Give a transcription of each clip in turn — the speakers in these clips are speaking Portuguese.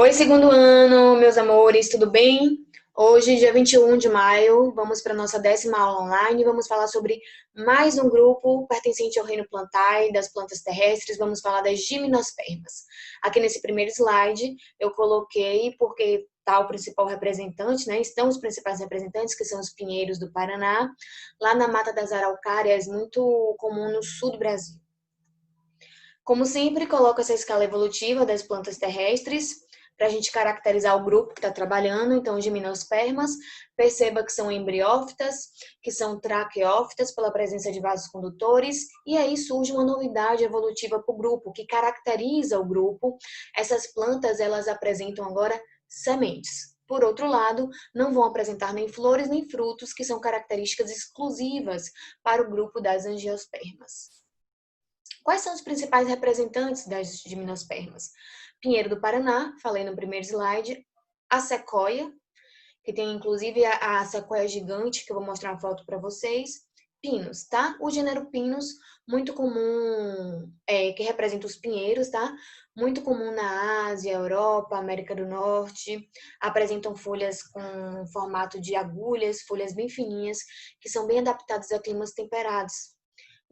Oi, segundo ano, meus amores, tudo bem? Hoje, dia 21 de maio, vamos para a nossa 10ª aula online. Vamos falar sobre mais um grupo pertencente ao reino plantae, das plantas terrestres. Vamos falar das gimnospermas. Aqui nesse primeiro slide, eu coloquei porque está o principal representante, né? Estão os principais representantes, que são os pinheiros do Paraná, lá na Mata das Araucárias, muito comum no sul do Brasil. Como sempre, coloco essa escala evolutiva das plantas terrestres para a gente caracterizar o grupo que está trabalhando. Então, gimnospermas, perceba que são embriófitas, que são traqueófitas pela presença de vasos condutores, e aí surge uma novidade evolutiva para o grupo, que caracteriza o grupo. Essas plantas, elas apresentam agora sementes. Por outro lado, não vão apresentar nem flores nem frutos, que são características exclusivas para o grupo das angiospermas. Quais são os principais representantes das gimnospermas? Pinheiro do Paraná, falei no primeiro slide, a sequoia, que tem inclusive a sequoia gigante, que eu vou mostrar uma foto para vocês. Pinos, tá? O gênero Pinus, muito comum, que representa os pinheiros, tá? Muito comum na Ásia, Europa, América do Norte. Apresentam folhas com formato de agulhas, folhas bem fininhas, que são bem adaptadas a climas temperados.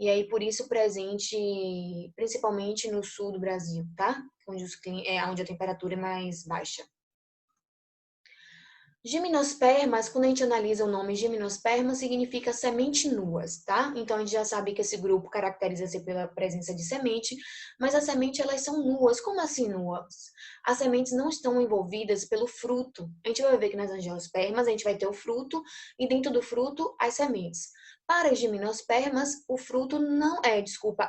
E aí, por isso, presente principalmente no sul do Brasil, tá? Onde a temperatura é mais baixa. Gimnospermas, quando a gente analisa o nome gimnosperma, significa semente nuas, tá? Então, a gente já sabe que esse grupo caracteriza-se pela presença de semente, mas as sementes, elas são nuas. Como assim nuas? As sementes não estão envolvidas pelo fruto. A gente vai ver que nas angiospermas, a gente vai ter o fruto, e dentro do fruto, as sementes. Para as gimnospermas,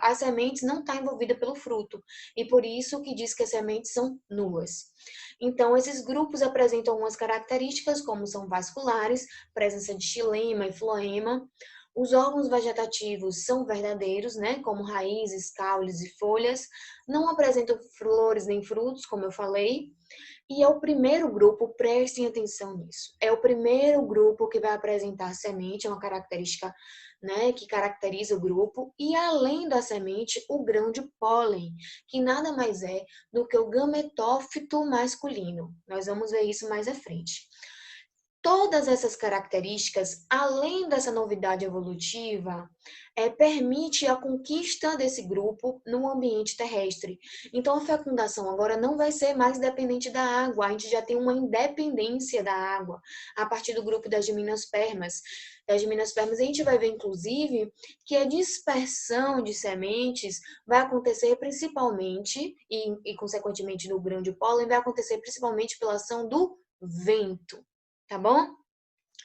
as sementes não estão envolvidas pelo fruto, e por isso que diz que as sementes são nuas. Então, esses grupos apresentam algumas características, como são vasculares, presença de xilema e floema. Os órgãos vegetativos são verdadeiros, né, como raízes, caules e folhas. Não apresentam flores nem frutos, como eu falei. E é o primeiro grupo, prestem atenção nisso, é o primeiro grupo que vai apresentar semente, é uma característica, né, que caracteriza o grupo, e além da semente, o grão de pólen, que nada mais é do que o gametófito masculino. Nós vamos ver isso mais à frente. Todas essas características, além dessa novidade evolutiva, permite a conquista desse grupo no ambiente terrestre. Então, a fecundação agora não vai ser mais dependente da água, a gente já tem uma independência da água a partir do grupo das gimnospermas. Das gimnospermas, a gente vai ver, inclusive, que a dispersão de sementes vai acontecer principalmente, e consequentemente no grão de pólen, vai acontecer principalmente pela ação do vento. Tá bom?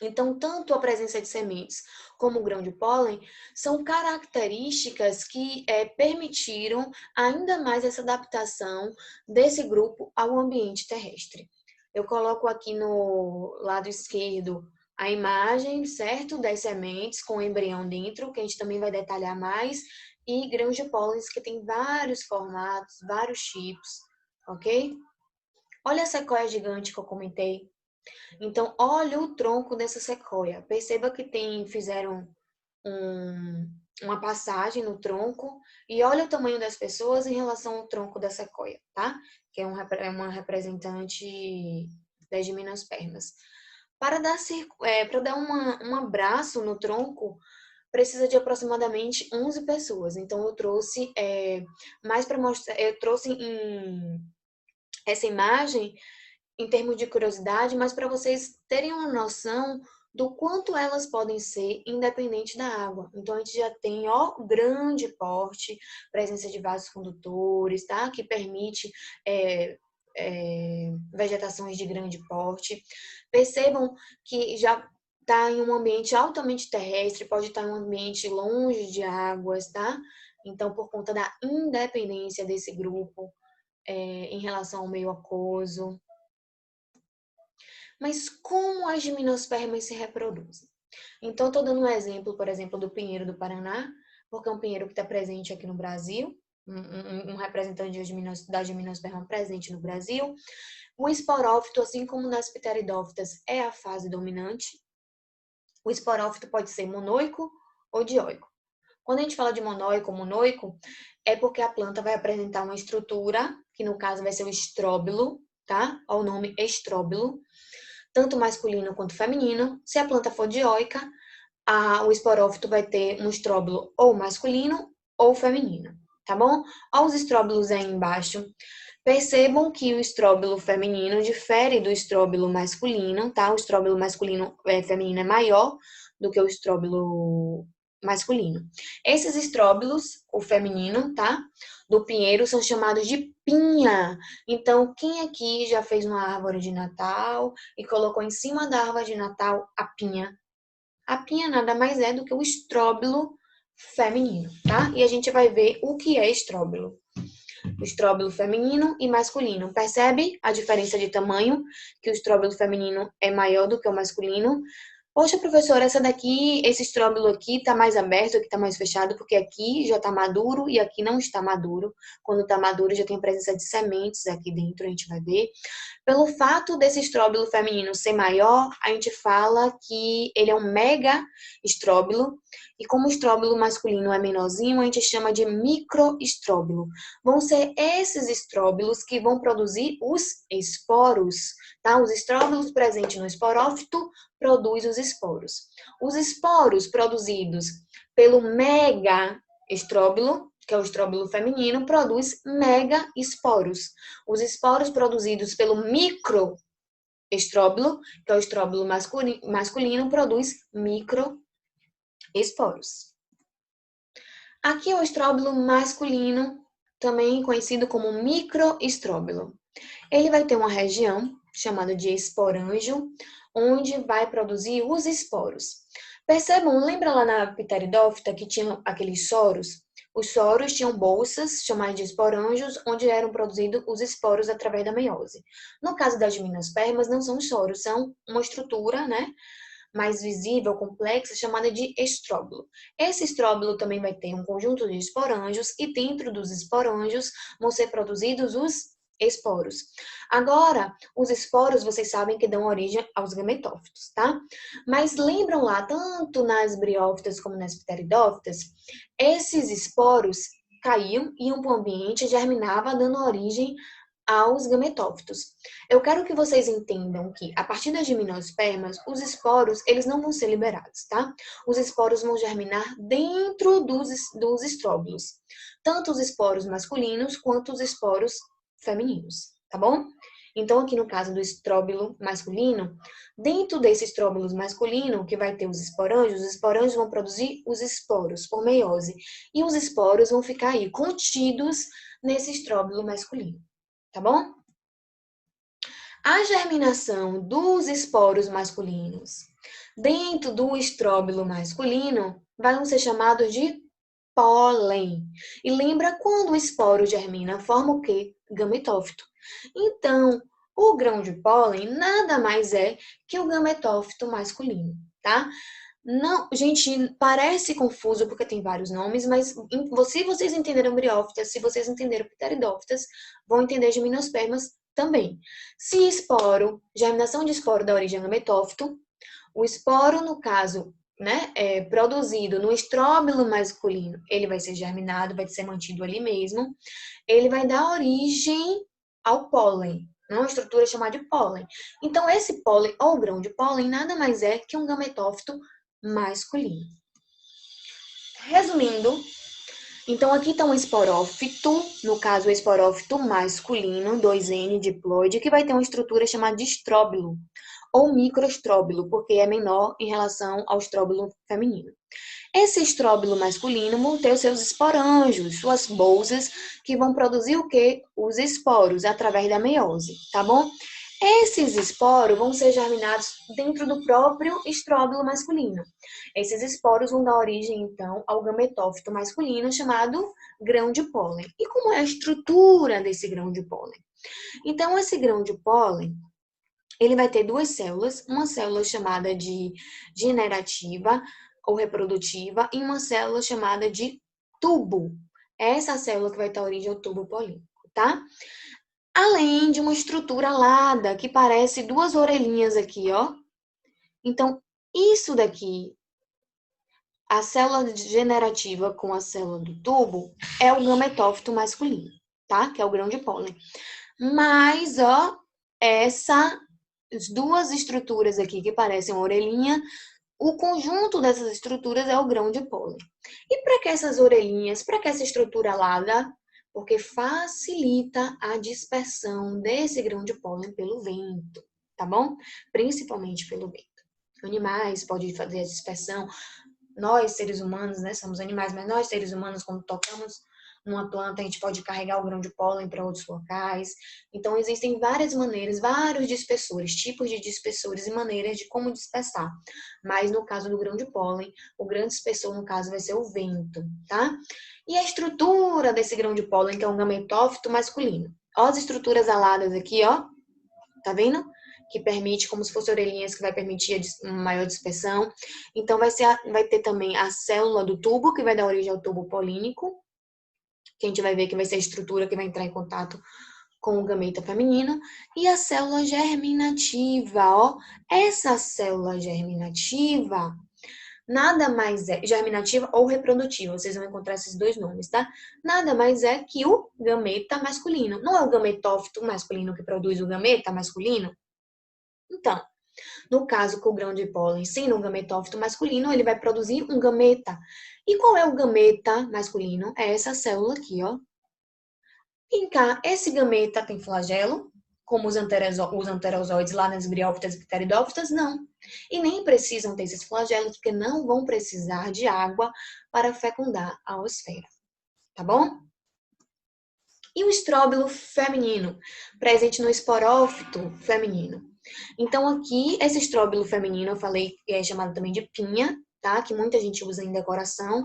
Então, tanto a presença de sementes como o grão de pólen são características que permitiram ainda mais essa adaptação desse grupo ao ambiente terrestre. Eu coloco aqui no lado esquerdo a imagem, certo? Das sementes com o embrião dentro, que a gente também vai detalhar mais, e grãos de pólen que tem vários formatos, vários tipos, ok? Olha a sequoia gigante que eu comentei. Então, olha o tronco dessa sequoia. Perceba que fizeram uma passagem no tronco e olha o tamanho das pessoas em relação ao tronco da sequoia, tá? Que é uma representante das gimnospermas. Para dar um abraço no tronco, precisa de aproximadamente 11 pessoas. Então, eu trouxe mais para mostrar, eu trouxe essa imagem em termos de curiosidade, mas para vocês terem uma noção do quanto elas podem ser independente da água. Então, a gente já tem, grande porte, presença de vasos condutores, tá? Que permite vegetações de grande porte. Percebam que já está em um ambiente altamente terrestre, pode estar em um ambiente longe de águas, tá? Então, por conta da independência desse grupo em relação ao meio aquoso. Mas como as gimnospermas se reproduzem? Então, estou dando um exemplo, por exemplo, do pinheiro do Paraná, porque é um pinheiro que está presente aqui no Brasil, um representante da gimnosperma presente no Brasil. O esporófito, assim como nas pteridófitas, é a fase dominante. O esporófito pode ser monoico ou dioico. Quando a gente fala de monóico ou monoico, é porque a planta vai apresentar uma estrutura, que no caso vai ser o estróbilo, tá? Ao nome estróbilo, tanto masculino quanto feminino. Se a planta for dioica, o esporófito vai ter um estróbilo ou masculino ou feminino, tá bom? Olha os estróbilos aí embaixo. Percebam que o estróbilo feminino difere do estróbilo masculino, tá? O estróbilo feminino é maior do que o estróbilo masculino. Esses estróbilos, o feminino, tá? Do pinheiro, são chamados de pinha. Então, quem aqui já fez uma árvore de Natal e colocou em cima da árvore de Natal a pinha? A pinha nada mais é do que o estróbilo feminino, tá? E a gente vai ver o que é estróbilo. O estróbilo feminino e masculino. Percebe a diferença de tamanho? Que o estróbilo feminino é maior do que o masculino. Poxa, professora, esse estróbilo aqui tá mais aberto, aqui tá mais fechado, porque aqui já tá maduro e aqui não está maduro. Quando tá maduro, já tem presença de sementes aqui dentro, a gente vai ver. Pelo fato desse estróbilo feminino ser maior, a gente fala que ele é um mega estróbilo. E como o estróbilo masculino é menorzinho, a gente chama de microestróbilo. Vão ser esses estróbilos que vão produzir os esporos, tá? Os estróbilos presentes no esporófito produzem os esporos. Os esporos produzidos pelo mega estróbilo, que é o estróbilo feminino, produz mega esporos. Os esporos produzidos pelo microestróbilo, que é o estróbilo masculino, produz microesporos. Aqui é o estróbilo masculino, também conhecido como microestróbilo. Ele vai ter uma região chamada de esporângio, onde vai produzir os esporos. Percebam, lembra lá na pteridófita que tinha aqueles soros? Os soros tinham bolsas, chamadas de esporângios, onde eram produzidos os esporos através da meiose. No caso das gimnospermas, não são soros, são uma estrutura, né, mais visível, complexa, chamada de estróbilo. Esse estróbilo também vai ter um conjunto de esporângios e dentro dos esporângios vão ser produzidos os esporos. Agora, os esporos, vocês sabem que dão origem aos gametófitos, tá? Mas lembram lá, tanto nas briófitas como nas pteridófitas, esses esporos caíam, iam para o ambiente, germinava, dando origem aos gametófitos. Eu quero que vocês entendam que, a partir das gimnospermas, os esporos, eles não vão ser liberados, tá? Os esporos vão germinar dentro dos estróbilos. Tanto os esporos masculinos, quanto os esporos femininos, tá bom? Então, aqui no caso do estróbilo masculino, dentro desse estróbilo masculino, que vai ter os esporângios vão produzir os esporos por meiose. E os esporos vão ficar aí contidos nesse estróbilo masculino, tá bom? A germinação dos esporos masculinos dentro do estróbilo masculino vão ser chamados de pólen. E lembra quando o esporo germina, forma o quê? Gametófito. Então, o grão de pólen nada mais é que o gametófito masculino, tá? Não, gente, parece confuso porque tem vários nomes, mas se vocês entenderam briófitas, se vocês entenderam pteridófitas, vão entender gimnospermas também. Se esporo, germinação de esporo dá origem a gametófito, o esporo, no caso, né, produzido no estróbilo masculino, ele vai ser germinado, vai ser mantido ali mesmo, ele vai dar origem ao pólen, uma estrutura chamada de pólen. Então, esse pólen, ou grão de pólen, nada mais é que um gametófito masculino. Resumindo, então aqui está um esporófito, no caso o esporófito masculino, 2N diploide, que vai ter uma estrutura chamada de estróbilo, ou microestróbilo, porque é menor em relação ao estróbilo feminino. Esse estróbilo masculino vão ter os seus esporângios, suas bolsas, que vão produzir o quê? Os esporos, através da meiose, tá bom? Esses esporos vão ser germinados dentro do próprio estróbilo masculino. Esses esporos vão dar origem, então, ao gametófito masculino, chamado grão de pólen. E como é a estrutura desse grão de pólen? Então, esse grão de pólen, ele vai ter duas células, uma célula chamada de generativa ou reprodutiva e uma célula chamada de tubo. Essa célula que vai dar origem ao tubo polínico, tá? Além de uma estrutura alada, que parece duas orelhinhas aqui, ó. Então, isso daqui, a célula generativa com a célula do tubo, é o gametófito masculino, tá? Que é o grão de pólen. Mas, ó, essas duas estruturas aqui que parecem uma orelhinha, o conjunto dessas estruturas é o grão de pólen. E para que essas orelhinhas, para que essa estrutura alada? Porque facilita a dispersão desse grão de pólen pelo vento, tá bom? Principalmente pelo vento. Animais podem fazer a dispersão. Nós, seres humanos, né, somos animais, mas nós, seres humanos, quando tocamos numa planta, a gente pode carregar o grão de pólen para outros locais. Então, existem várias maneiras, vários dispersores, tipos de dispersores e maneiras de como dispersar. Mas, no caso do grão de pólen, o grande dispersor, no caso, vai ser o vento, tá? E a estrutura desse grão de pólen, que é um gametófito masculino. Ó as estruturas aladas aqui, ó. Tá vendo? Que permite, como se fossem orelhinhas, que vai permitir uma maior dispersão. Então, vai ter também a célula do tubo, que vai dar origem ao tubo polínico, que a gente vai ver que vai ser a estrutura que vai entrar em contato com o gameta feminino. E a célula germinativa, ó. Essa célula germinativa nada mais é, germinativa ou reprodutiva, vocês vão encontrar esses dois nomes, tá? Nada mais é que o gameta masculino. Não é o gametófito masculino que produz o gameta masculino? Então, no caso com o grão de pólen sendo um gametófito masculino, ele vai produzir um gameta. E qual é o gameta masculino? É essa célula aqui, ó. E cá, esse gameta tem flagelo, como os anterozoides lá nas briófitas e pteridófitas? Não. E nem precisam ter esses flagelos, porque não vão precisar de água para fecundar a osfera. Tá bom? E o estróbilo feminino, presente no esporófito feminino. Então, aqui, esse estróbilo feminino, eu falei que é chamado também de pinha, tá? Que muita gente usa em decoração.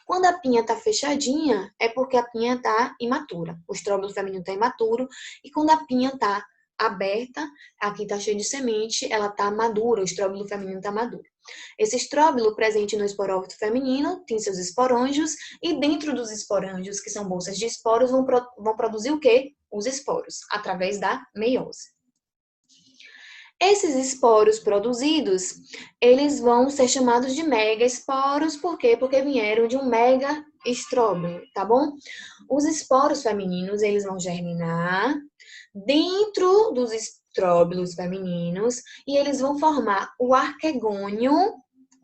Quando a pinha tá fechadinha, é porque a pinha tá imatura. O estróbilo feminino tá imaturo. E quando a pinha tá aberta, aqui tá cheio de semente, ela tá madura, o estróbilo feminino tá maduro. Esse estróbilo presente no esporófito feminino tem seus esporângios e dentro dos esporângios, que são bolsas de esporos, vão produzir o quê? Os esporos, através da meiose. Esses esporos produzidos, eles vão ser chamados de megaesporos, por quê? Porque vieram de um mega estróbilo, tá bom? Os esporos femininos, eles vão germinar dentro dos estróbilos femininos e eles vão formar o arquegônio.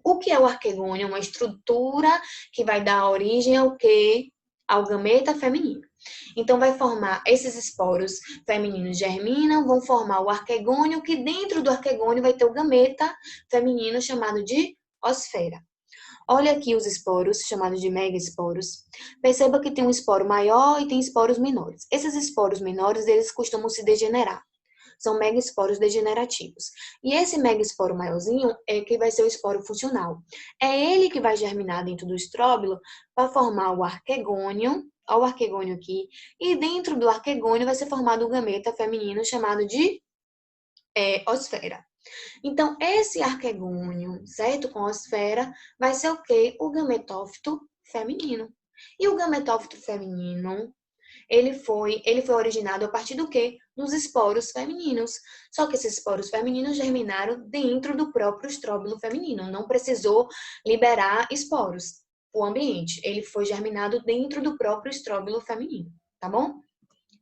O que é o arquegônio? Uma estrutura que vai dar origem ao quê? Ao gameta feminino. Então, vai formar esses esporos femininos germinam, vão formar o arquegônio, que dentro do arquegônio vai ter o gameta feminino chamado de osfera. Olha aqui os esporos, chamados de megaesporos. Perceba que tem um esporo maior e tem esporos menores. Esses esporos menores, eles costumam se degenerar. São megaesporos degenerativos. E esse megaesporo maiorzinho é que vai ser o esporo funcional. É ele que vai germinar dentro do estróbilo para formar o arquegônio. Olha o arquegônio aqui. E dentro do arquegônio vai ser formado o gameta feminino chamado de osfera. Então, esse arquegônio, certo? Com osfera, vai ser o quê? O gametófito feminino. E o gametófito feminino, ele foi originado a partir do quê? Dos esporos femininos. Só que esses esporos femininos germinaram dentro do próprio estróbilo feminino. Não precisou liberar esporos para o ambiente. Ele foi germinado dentro do próprio estróbilo feminino, tá bom?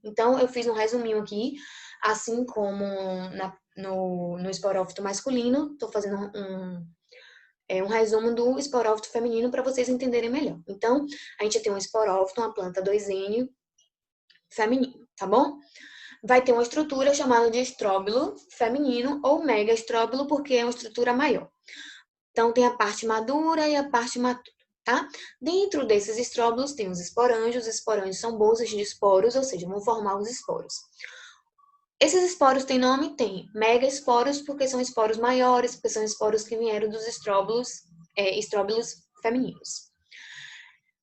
Então, eu fiz um resuminho aqui, assim como no esporófito masculino, estou fazendo um resumo do esporófito feminino para vocês entenderem melhor. Então, a gente tem um esporófito, uma planta 2N feminino, tá bom? Vai ter uma estrutura chamada de estróbilo feminino ou megaestróbilo, porque é uma estrutura maior. Então, tem a parte madura e a parte matura, tá? Dentro desses estróbilos tem os esporângios. Os esporângios são bolsas de esporos, ou seja, vão formar os esporos. Esses esporos têm nome? Tem. Megaesporos, porque são esporos maiores, porque são esporos que vieram dos estróbilos femininos.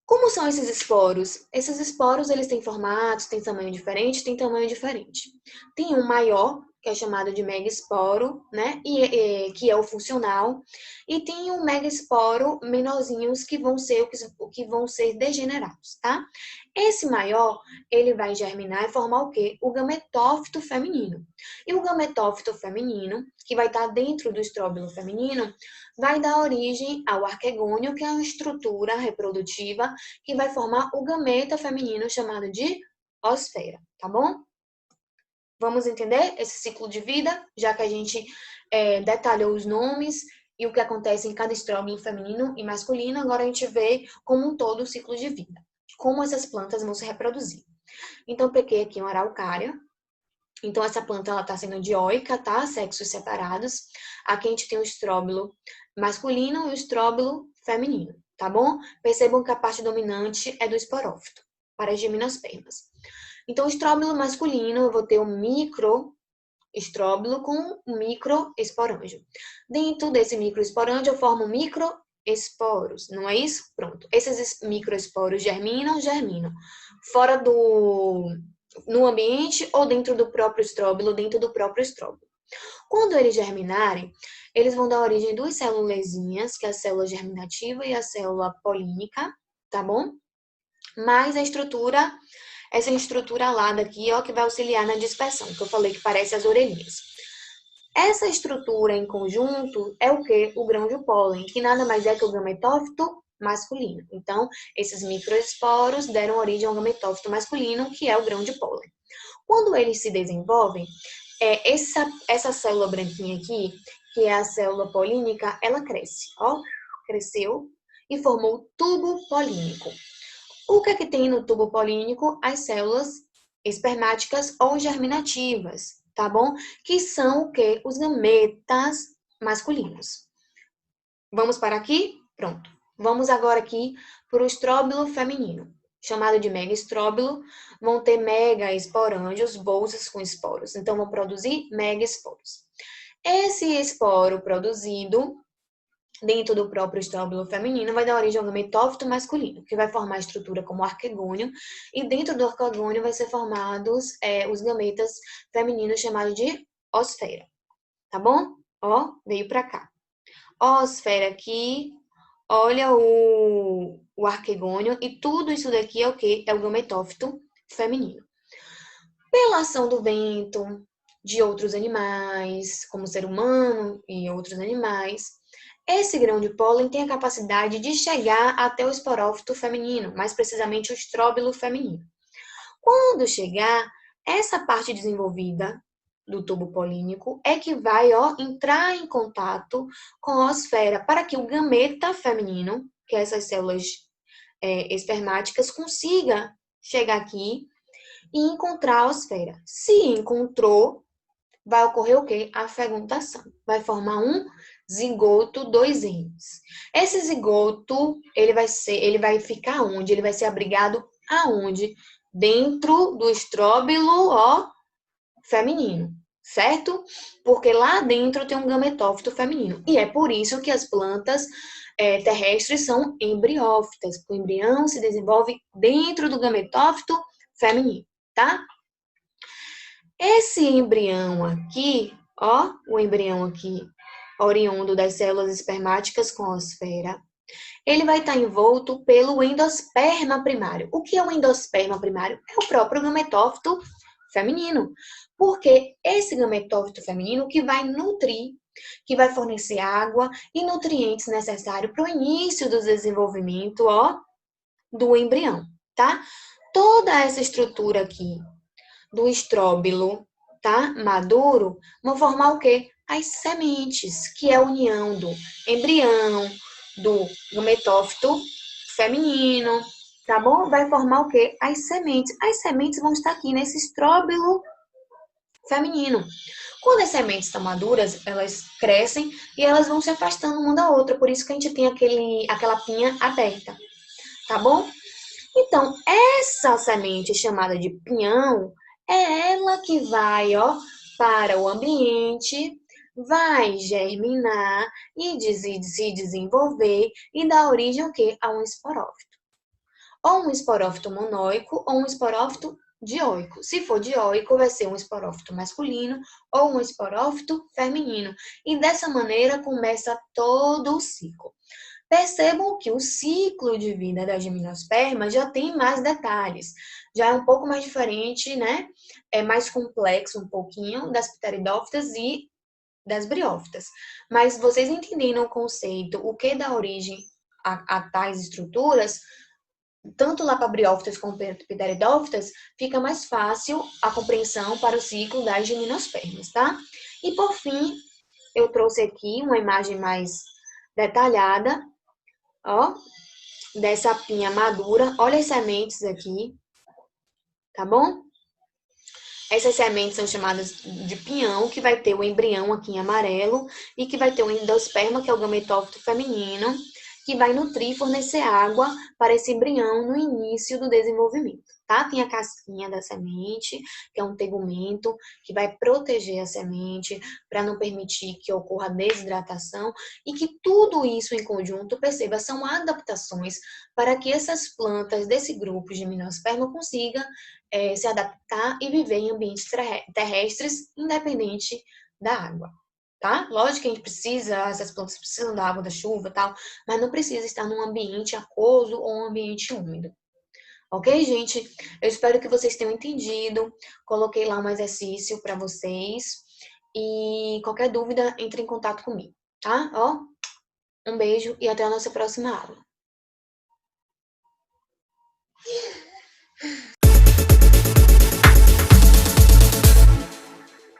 Como são esses esporos? Esses esporos, eles têm formatos, têm tamanho diferente, têm tamanho diferente. Tem um maior, que é chamado de megaesporo, né? Que é o funcional. E tem um megaesporo menorzinhos que vão ser degenerados, tá? Esse maior, ele vai germinar e formar o quê? O gametófito feminino. E o gametófito feminino, que vai estar dentro do estróbilo feminino, vai dar origem ao arquegônio, que é uma estrutura reprodutiva que vai formar o gameta feminino chamado de osfera, tá bom? Vamos entender esse ciclo de vida, já que a gente detalhou os nomes e o que acontece em cada estróbilo feminino e masculino, agora a gente vê como um todo o ciclo de vida, como essas plantas vão se reproduzir. Então, eu peguei aqui uma araucária. Então, essa planta ela está sendo dioica, tá? Sexos separados. Aqui a gente tem o estróbilo masculino e o estróbilo feminino, tá bom? Percebam que a parte dominante é do esporófito, para as gimnospermas. Então, o estróbilo masculino, eu vou ter um microestróbilo com um microesporângio. Dentro desse microesporângio, eu formo microesporos, não é isso? Pronto. Esses microesporos germinam. Fora no ambiente ou dentro do próprio estróbilo, Quando eles germinarem, eles vão dar origem a duas célulezinhas, que é a célula germinativa e a célula polínica, tá bom? Mais essa estrutura alada aqui, ó, que vai auxiliar na dispersão, que eu falei que parece as orelhinhas. Essa estrutura em conjunto é o quê? O grão de pólen, que nada mais é que o gametófito masculino. Então, esses microesporos deram origem ao gametófito masculino, que é o grão de pólen. Quando eles se desenvolvem, essa célula branquinha aqui, que é a célula polínica, ela cresce, ó, cresceu e formou o tubo polínico. O que é que tem no tubo polínico? As células espermáticas ou germinativas, tá bom? Que são o quê? Os gametas masculinos. Vamos para aqui? Pronto. Vamos agora aqui para o estróbilo feminino, chamado de megaestróbilo. Vão ter megaesporângios, bolsas com esporos. Então, vão produzir megaesporos. Esse esporo produzido dentro do próprio estróbilo feminino vai dar origem ao gametófito masculino, que vai formar a estrutura como arquegônio, e dentro do arquegônio vai ser formados os gametas femininos chamados de osfera, tá bom? Ó, veio pra cá. Osfera aqui, olha o arquegônio, e tudo isso daqui é o quê? É o gametófito feminino. Pela ação do vento, de outros animais, como o ser humano e outros animais, esse grão de pólen tem a capacidade de chegar até o esporófito feminino, mais precisamente o estróbilo feminino. Quando chegar, essa parte desenvolvida do tubo polínico é que vai entrar em contato com a osfera para que o gameta feminino, que é essas células espermáticas, consiga chegar aqui e encontrar a osfera. Se encontrou, vai ocorrer o quê? A fecundação. Vai formar um zigoto 2N. Esse zigoto, ele vai ficar onde? Ele vai ser abrigado aonde? Dentro do estróbilo, feminino, certo? Porque lá dentro tem um gametófito feminino. E é por isso que as plantas terrestres são embriófitas, porque o embrião se desenvolve dentro do gametófito feminino, tá? Esse embrião aqui, o embrião aqui, oriundo das células espermáticas com a osfera, ele vai estar envolto pelo endosperma primário. O que é o endosperma primário? É o próprio gametófito feminino. Porque esse gametófito feminino que vai nutrir, que vai fornecer água e nutrientes necessários para o início do desenvolvimento, do embrião, tá? Toda essa estrutura aqui do estróbilo, tá? Maduro, vão formar o quê? As sementes, que é a união do embrião, do gametófito feminino, tá bom? Vai formar o quê? As sementes. As sementes vão estar aqui nesse estróbilo feminino. Quando as sementes estão maduras, elas crescem e elas vão se afastando uma da outra. Por isso que a gente tem aquela pinha aberta, tá bom? Então, essa semente chamada de pinhão é ela que vai, para o ambiente, vai germinar e se desenvolver e dar origem ao quê? A um esporófito. Ou um esporófito monóico ou um esporófito dioico. Se for dioico, vai ser um esporófito masculino ou um esporófito feminino. E dessa maneira começa todo o ciclo. Percebam que o ciclo de vida da gimnosperma já tem mais detalhes. Já é um pouco mais diferente, né? É mais complexo um pouquinho das pteridófitas e das briófitas. Mas vocês entendendo o conceito, o que dá origem a tais estruturas, tanto Lapabriófitas como Pteridófitas, fica mais fácil a compreensão para o ciclo das gimnospermas, tá? E por fim, eu trouxe aqui uma imagem mais detalhada, ó, dessa pinha madura. Olha as sementes aqui, tá bom? Essas sementes são chamadas de pinhão, que vai ter o embrião aqui em amarelo e que vai ter o endosperma, que é o gametófito feminino, que vai nutrir e fornecer água para esse embrião no início do desenvolvimento, tá? Tem a casquinha da semente, que é um tegumento, que vai proteger a semente para não permitir que ocorra desidratação e que tudo isso em conjunto, perceba, são adaptações para que essas plantas desse grupo de gimnosperma consigam se adaptar e viver em ambientes terrestres, independente da água, tá? Lógico que a gente precisa, essas plantas precisam da água, da chuva e tal, mas não precisa estar num ambiente aquoso ou um ambiente úmido. Ok, gente? Eu espero que vocês tenham entendido. Coloquei lá um exercício para vocês. E qualquer dúvida, entre em contato comigo, tá? Ó, um beijo e até a nossa próxima aula.